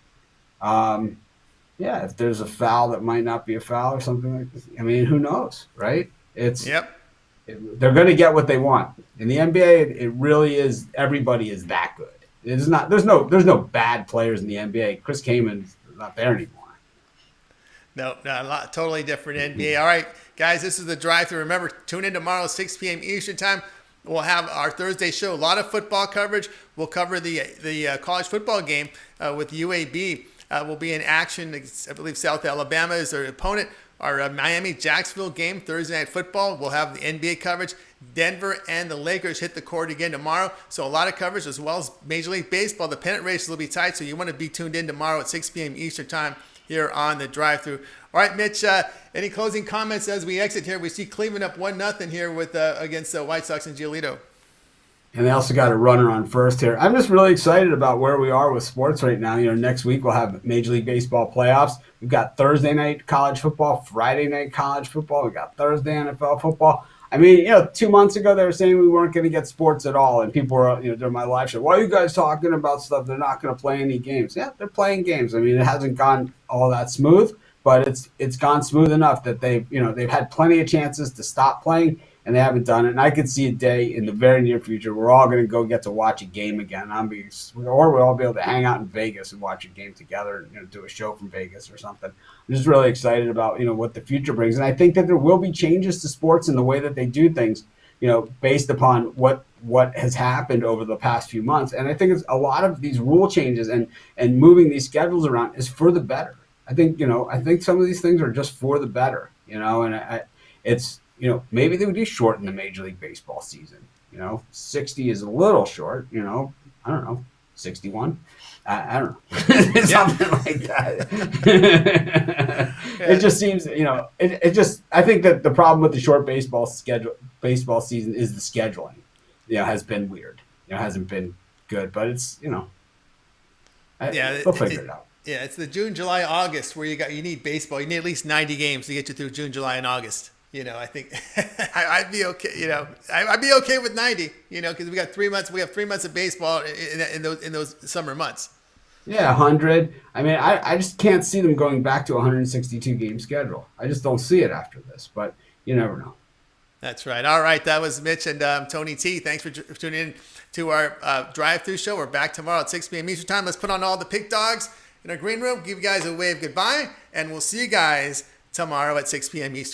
if there's a foul that might not be a foul or something like this, I mean, who knows, right? They're going to get what they want. In the NBA, it really is, everybody is that good. There's no bad players in the NBA. Chris Kamen's not there anymore. No, totally different NBA. All right, guys, this is the drive-thru. Remember, tune in tomorrow, 6 p.m. Eastern time. We'll have our Thursday show. A lot of football coverage. We'll cover the college football game with UAB. Will be in action. I believe South Alabama is their opponent. Our Miami-Jacksonville game, Thursday Night Football. We'll have the NBA coverage. Denver and the Lakers hit the court again tomorrow. So a lot of coverage, as well as Major League Baseball. The pennant races will be tight, so you want to be tuned in tomorrow at 6 p.m. Eastern time here on the drive-thru. All right, Mitch, any closing comments as we exit here? We see Cleveland up 1-0 here with against the White Sox and Giolito. And they also got a runner on first here. I'm just really excited about where we are with sports right now. Next week we'll have Major League Baseball playoffs. We've got Thursday night college football, Friday night college football. We got Thursday NFL football. I mean, 2 months ago they were saying we weren't going to get sports at all, and people were, during my live show, why are you guys talking about stuff? They're not going to play any games. Yeah, they're playing games. I mean, it hasn't gone all that smooth, but it's gone smooth enough that they've had plenty of chances to stop playing, and they haven't done it. And I could see a day in the very near future we're all going to go get to watch a game again. Or we'll all be able to hang out in Vegas and watch a game together and do a show from Vegas or something. I'm just really excited about what the future brings, and I think that there will be changes to sports in the way that they do things, based upon what has happened over the past few months. And I think it's a lot of these rule changes and moving these schedules around is for the better. I think some of these things are just for the better, and it's maybe they would do shorten the Major League Baseball season. 60 is a little short. I don't know, 61. I don't know, something like that. It just seems, I think that the problem with the short baseball season is the scheduling. Has been weird. Hasn't been good, but it's they'll figure it out. Yeah, it's the June, July, August where you need baseball. You need at least 90 games to get you through June, July, and August. I think I'd be okay. I'd be okay with 90. Because we got 3 months. We have 3 months of baseball in those summer months. Yeah, 100. I mean, I just can't see them going back to a 162 game schedule. I just don't see it after this. But you never know. That's right. All right, that was Mitch and Tony T. Thanks for tuning in to our drive-thru show. We're back tomorrow at 6 p.m. Eastern time. Let's put on all the pick dogs in our green room. Give you guys a wave goodbye, and we'll see you guys tomorrow at 6 p.m. Eastern.